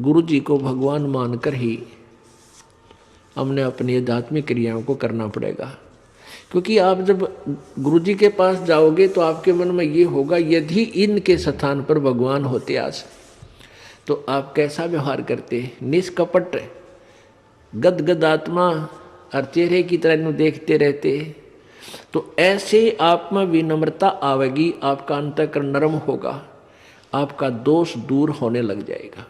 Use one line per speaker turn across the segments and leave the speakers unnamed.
गुरु जी को भगवान मानकर ही हमने अपनी आध्यात्मिक क्रियाओं को करना पड़ेगा। क्योंकि आप जब गुरु जी के पास जाओगे तो आपके मन में ये होगा, यदि इनके स्थान पर भगवान होते आज तो आप कैसा व्यवहार करते। निष्कपट गदगद आत्मा और चेहरे की तरह देखते रहते। तो ऐसे आप में विनम्रता आवेगी, आपका अंतःकरण नरम होगा, आपका दोष दूर होने लग जाएगा।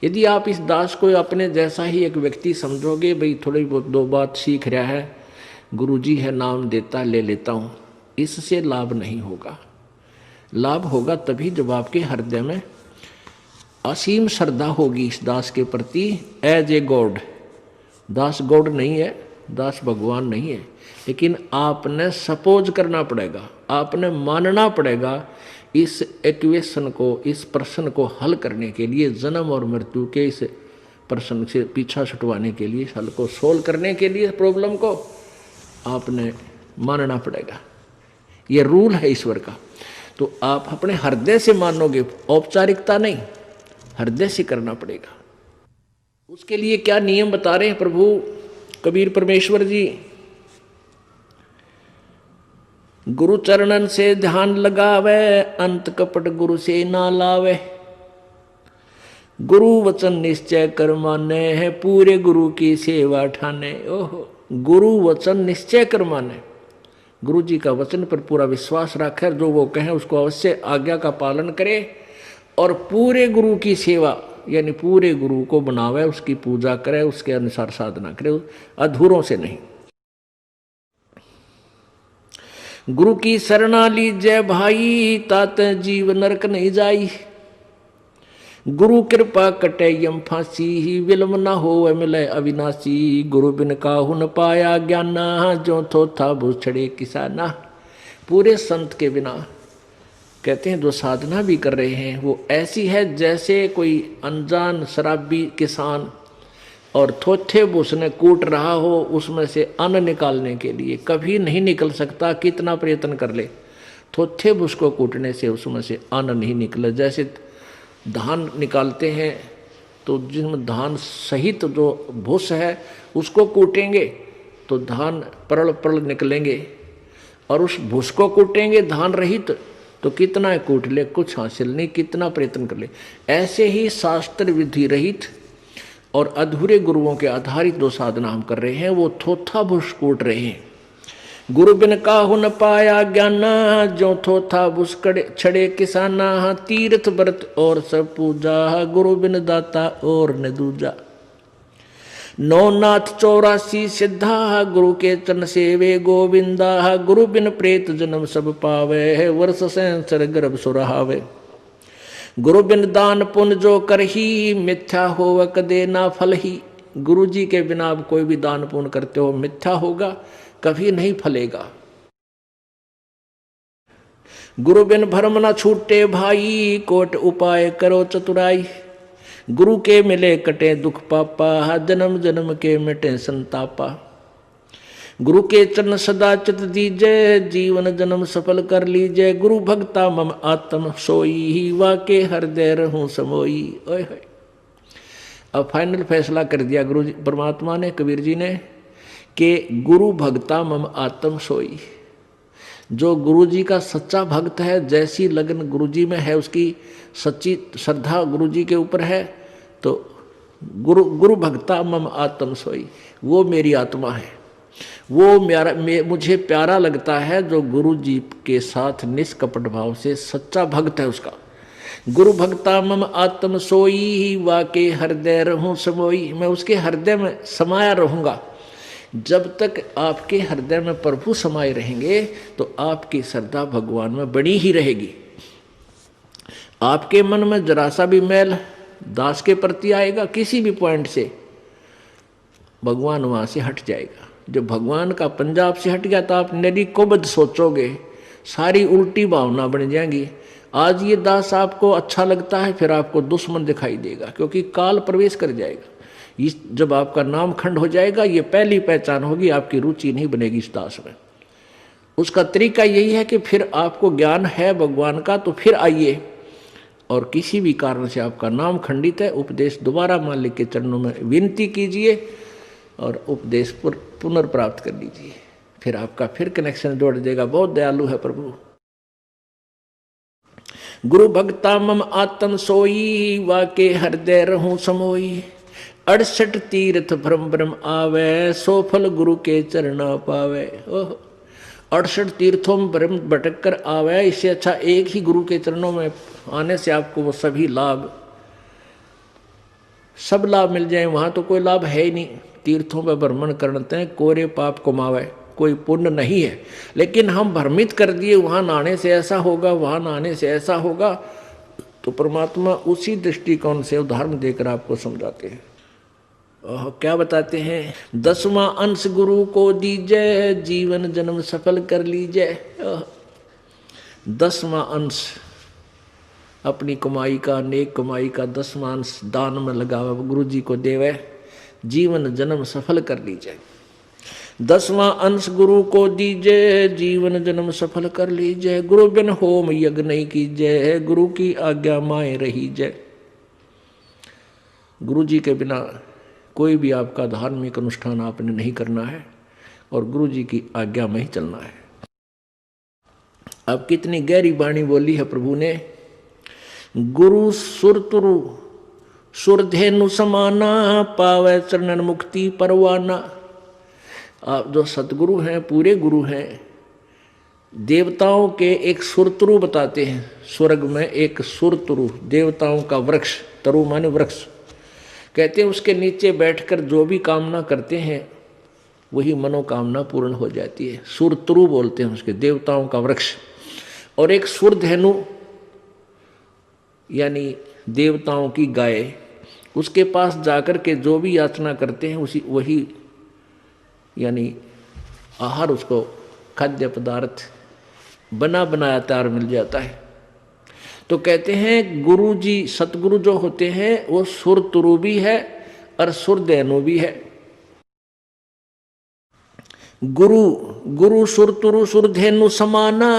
यदि आप इस दास को अपने जैसा ही एक व्यक्ति समझोगे, भाई थोड़ी बहुत दो बात सीख रहा है, गुरुजी है नाम देता ले लेता हूँ, इससे लाभ नहीं होगा। लाभ होगा तभी जब आपके हृदय में असीम श्रद्धा होगी इस दास के प्रति, एज ए गॉड। दास गॉड नहीं है, दास भगवान नहीं है, लेकिन आपने सपोज करना पड़ेगा, आपने मानना पड़ेगा इस इक्वेशन को, इस प्रश्न को हल करने के लिए, जन्म और मृत्यु के इस प्रश्न से पीछा छुटवाने के लिए, हल को सोल्व करने के लिए, प्रॉब्लम को आपने मानना पड़ेगा। ये रूल है ईश्वर का। तो आप अपने हृदय से मानोगे, औपचारिकता नहीं, हृदय से करना पड़ेगा। उसके लिए क्या नियम बता रहे हैं प्रभु कबीर परमेश्वर जी। गुरु चरणन से ध्यान लगावे, अंत कपट गुरु से ना लावे। गुरु वचन निश्चय कर माने है, पूरे गुरु की सेवा ठाने। ओहो, गुरु वचन निश्चय कर माने, गुरु जी का वचन पर पूरा विश्वास रखे, जो वो कहें उसको अवश्य आज्ञा का पालन करे, और पूरे गुरु की सेवा यानी पूरे गुरु को बनावे, उसकी पूजा करे, उसके अनुसार साधना करे, अधूरों से नहीं। गुरु की शरणा लीजय भाई, तात जीव नरक नहीं जाई। गुरु कृपा कटे यम फांसी, विलम न हो मिले अविनाशी। गुरु बिन काहू न पाया ज्ञाना, जो थो था भूछड़े किसाना। पूरे संत के बिना कहते हैं जो साधना भी कर रहे हैं वो ऐसी है जैसे कोई अनजान शराबी किसान और थोथे भूसने कूट रहा हो, उसमें से अन्न निकालने के लिए कभी नहीं निकल सकता, कितना प्रयत्न कर ले, थोथे भूस को कूटने से उसमें से अन्न नहीं निकले। जैसे धान निकालते हैं तो जिसमें धान सहित जो भूस है उसको कूटेंगे तो धान परल परल निकलेंगे, और उस भूस को कूटेंगे धान रहित तो कितना कूट ले, कुछ हासिल नहीं, कितना प्रयत्न कर ले। ऐसे ही शास्त्र विधि रहित और अधूरे गुरुओं के आधारित जो साधना हम कर रहे हैं वो थोथा भूस कूट रहे हैं। गुरु बिन काहू न पाया ज्ञाना, जो थोथा भूस छड़े किसाना। तीर्थ व्रत और सब पूजा, गुरु बिन दाता और न दूजा। नौनाथ 84 सिद्धा, गुरु के चरण सेवे गोविंदा। गुरु बिन प्रेत जन्म सब पावे, वर्ष सहस्र गर्भ सुरहावे। गुरु बिन दान पुण्य जो करही, मिथ्या होव कदे ना फल ही। गुरु जी के बिना आप कोई भी दान पुण्य करते हो मिथ्या होगा, कभी नहीं फलेगा। गुरु बिन भरम न छूटे भाई, कोट उपाय करो चतुराई। गुरु के मिले कटे दुख पापा, जन्म जन्म के मिटे संतापा। गुरु के चरण सदा चित दीजय, जीवन जन्म सफल कर लीजय। गुरु भक्ता मम आत्म सोई, वाके हृदय रहूं समोई। ओए होए, अब फाइनल फैसला कर दिया गुरु जी परमात्मा ने, कबीर जी ने, कि गुरु भक्ता मम आत्म सोई। जो गुरु जी का सच्चा भक्त है, जैसी लगन गुरु जी में है, उसकी सच्ची श्रद्धा गुरु जी के ऊपर है, तो गुरु भक्ता मम आत्म सोई, वो मेरी आत्मा है, वो मुझे प्यारा लगता है जो गुरु जी के साथ निष्कपट भाव से सच्चा भक्त है उसका। गुरु भक्ता मम आत्म सोई, वाके हृदय रहूं समोई। मैं उसके हृदय में समाया रहूंगा। जब तक आपके हृदय में प्रभु समाये रहेंगे तो आपकी श्रद्धा भगवान में बनी ही रहेगी। आपके मन में जरा सा भी मैल दास के प्रति आएगा किसी भी पॉइंट से, भगवान वहां से हट जाएगा। जब भगवान का पंजाब से हट गया तो आप नदी को बद सोचोगे, सारी उल्टी भावना बन जाएंगी। आज ये दास आपको अच्छा लगता है, फिर आपको दुश्मन दिखाई देगा, क्योंकि काल प्रवेश कर जाएगा। इस जब आपका नाम खंड हो जाएगा, ये पहली पहचान होगी, आपकी रुचि नहीं बनेगी इस दास में। उसका तरीका यही है कि फिर आपको ज्ञान है भगवान का तो फिर आइए, और किसी भी कारण से आपका नाम खंडित है, उपदेश दोबारा मालिक के चरणों में विनती कीजिए और उपदेश पुनर्प्राप्त कर लीजिए, फिर आपका फिर कनेक्शन जोड़ देगा। बहुत दयालु है प्रभु। गुरु भक्ता मम आत्म सोई, वाके हृदय रहूं समोई। 68 तीर्थ भ्रम भ्रम आवे, सो फल गुरु के चरणा पावे। ओह, 68 तीर्थों में भ्रम भटक कर आवे, इससे अच्छा एक ही गुरु के चरणों में आने से आपको वो सभी लाभ, सब लाभ मिल जाए। वहां तो कोई लाभ है ही नहीं। तीर्थों पर भ्रमण करते हैं, कोरे पाप कमावे, कोई पुण्य नहीं है। लेकिन हम भ्रमित कर दिए, वहां नहाने से ऐसा होगा, वहां नहाने से ऐसा होगा, तो परमात्मा उसी दृष्टिकोण से उदाहरण देकर आपको समझाते हैं। क्या बताते हैं? 10वां अंश गुरु को दीजिए, जीवन जन्म सफल कर लीजिए। 10वां अंश अपनी कमाई का, नेक कमाई का 10वां अंश दान में लगावे, गुरु जी को देवे, जीवन जन्म सफल कर लीजिए। 10वां अंश गुरु को दीजिए, जीवन जन्म सफल कर लीजिए। गुरु बिन होम यज्ञ नहीं कीजिए, गुरु की आज्ञा माए रहीजिए। गुरु जी के बिना कोई भी आपका धार्मिक अनुष्ठान आपने नहीं करना है और गुरु जी की आज्ञा में ही चलना है। अब कितनी गहरी वाणी बोली है प्रभु ने। गुरु सुरतुरु सुरधेनु समाना, पावे चरणन मुक्ति परवाना। आप जो सतगुरु हैं, पूरे गुरु हैं, देवताओं के एक सुरतरु बताते हैं। स्वर्ग में एक सुरतरु, देवताओं का वृक्ष, तरु माने वृक्ष, कहते हैं उसके नीचे बैठकर जो भी कामना करते हैं वही मनोकामना पूर्ण हो जाती है। सुरतरु बोलते हैं उसके, देवताओं का वृक्ष। और एक सुरधेनु यानी देवताओं की गाय, उसके पास जाकर के जो भी याचना करते हैं उसी वही यानी आहार, उसको खाद्य पदार्थ बना बनाया तैयार मिल जाता है। तो कहते हैं गुरु जी, सतगुरु जो होते हैं वो सुरतुरु भी है और सुरधेनु भी है। गुरु गुरु सुरतुरु सुरधेनु समाना,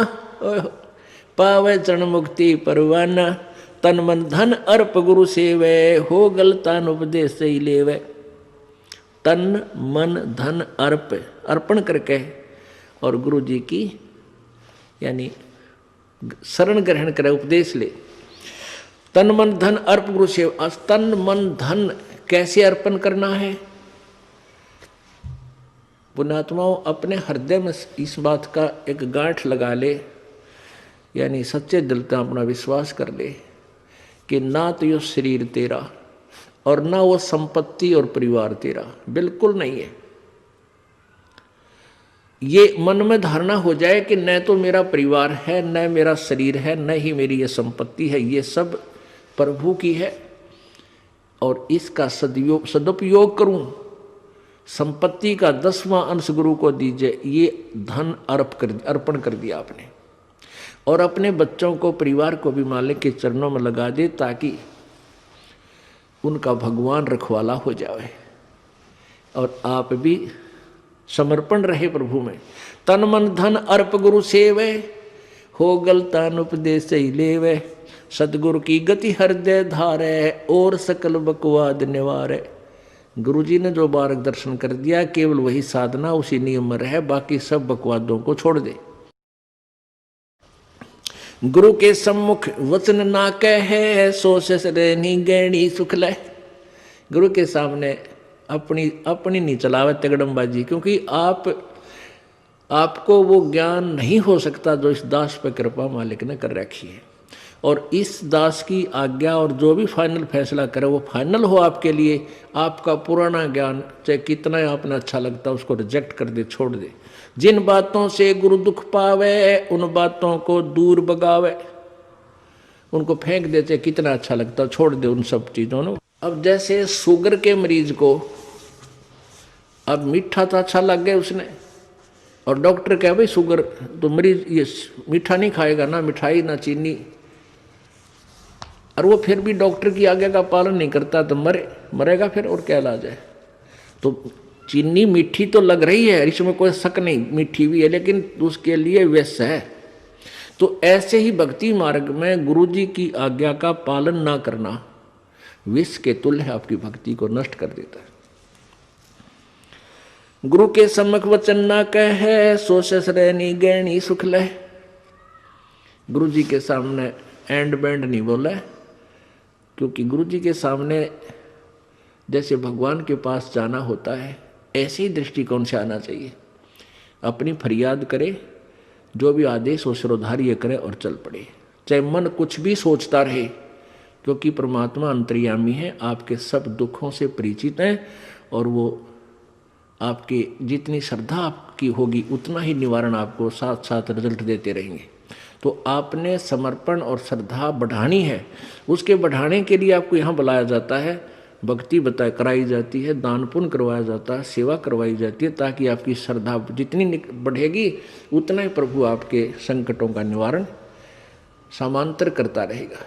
पावे चरण मुक्ति परवाना। तन मन धन अर्प गुरु सेवे, हो गलतान उपदेश ही लेवे। तन मन धन अर्प, अर्पण करके और गुरु जी की यानी शरण ग्रहण करे, उपदेश ले। तन मन धन अर्प गुरु सेवा। तन मन धन कैसे अर्पण करना है? पुण्यात्माओं, अपने हृदय में इस बात का एक गांठ लगा ले, यानी सच्चे दिल से अपना विश्वास कर ले कि ना तो यो शरीर तेरा और ना वो संपत्ति और परिवार तेरा, बिल्कुल नहीं है। ये मन में धारणा हो जाए कि न तो मेरा परिवार है, न मेरा शरीर है, न ही मेरी ये संपत्ति है, ये सब प्रभु की है और इसका सदुपयोग करूं। संपत्ति का 10वां अंश गुरु को दीजिए, ये धन अर्पण कर दिया आपने। और अपने बच्चों को, परिवार को भी मालिक के चरणों में लगा दे ताकि उनका भगवान रखवाला हो जाए और आप भी समर्पण रहे प्रभु में। तन मन धन अर्प गुरु सेवे, हो गलतान उपदेश ही लेवे। सतगुरु की गति हृदय धारे, और सकल बकवाद निवारे। गुरु जी ने जो मार्गदर्शन कर दिया, केवल वही साधना, उसी नियम में रहे, बाकी सब बकवादों को छोड़ दे। गुरु के सम्मुख वचन ना कहे, सो ससरेनी गैणी सुख ले। गुरु के सामने अपनी नहीं चलावे तगड़मबाजी, क्योंकि आपको वो ज्ञान नहीं हो सकता जो इस दास पर कृपा मालिक ने कर रखी है। और इस दास की आज्ञा और जो भी फाइनल फैसला करे वो फाइनल हो आपके लिए। आपका पुराना ज्ञान चाहे कितना आपने अच्छा लगता उसको रिजेक्ट कर दे, छोड़ दे। जिन बातों से गुरु दुख पावे, उन बातों को दूर भगावे, उनको फेंक दे, चाहे कितना अच्छा लगता छोड़ दे उन सब चीज़ों को। अब जैसे शुगर के मरीज को अब मीठा तो अच्छा लग गया उसने, और डॉक्टर कहे भाई शुगर तो मरीज ये मीठा नहीं खाएगा, ना मिठाई ना चीनी, और वो फिर भी डॉक्टर की आज्ञा का पालन नहीं करता तो मरेगा फिर, और क्या इलाज है। तो चीनी मीठी तो लग रही है, इसमें कोई शक नहीं, मीठी भी है, लेकिन उसके लिए विष है। तो ऐसे ही भक्ति मार्ग में गुरु जी की आज्ञा का पालन ना करना विष के तुल्य आपकी भक्ति को नष्ट कर देता है। गुरु के सम्मुख वचन ना कहे, सो ससरैनी गैणी सुख लह। गुरु जी के सामने एंड बैंड नहीं बोला, क्योंकि गुरु जी के सामने जैसे भगवान के पास जाना होता है ऐसे ही दृष्टिकोण से आना चाहिए। अपनी फरियाद करे, जो भी आदेश हो श्रोधार्य करे और चल पड़े, चाहे मन कुछ भी सोचता रहे, क्योंकि परमात्मा अंतर्यामी है, आपके सब दुखों से परिचित है और वो आपकी जितनी श्रद्धा आपकी होगी उतना ही निवारण आपको साथ साथ रिजल्ट देते रहेंगे। तो आपने समर्पण और श्रद्धा बढ़ानी है, उसके बढ़ाने के लिए आपको यहाँ बुलाया जाता है, भक्ति कराई जाती है, दान पुण्य करवाया जाता है, सेवा करवाई जाती है, ताकि आपकी श्रद्धा जितनी बढ़ेगी उतना ही प्रभु आपके संकटों का निवारण समांतर करता रहेगा।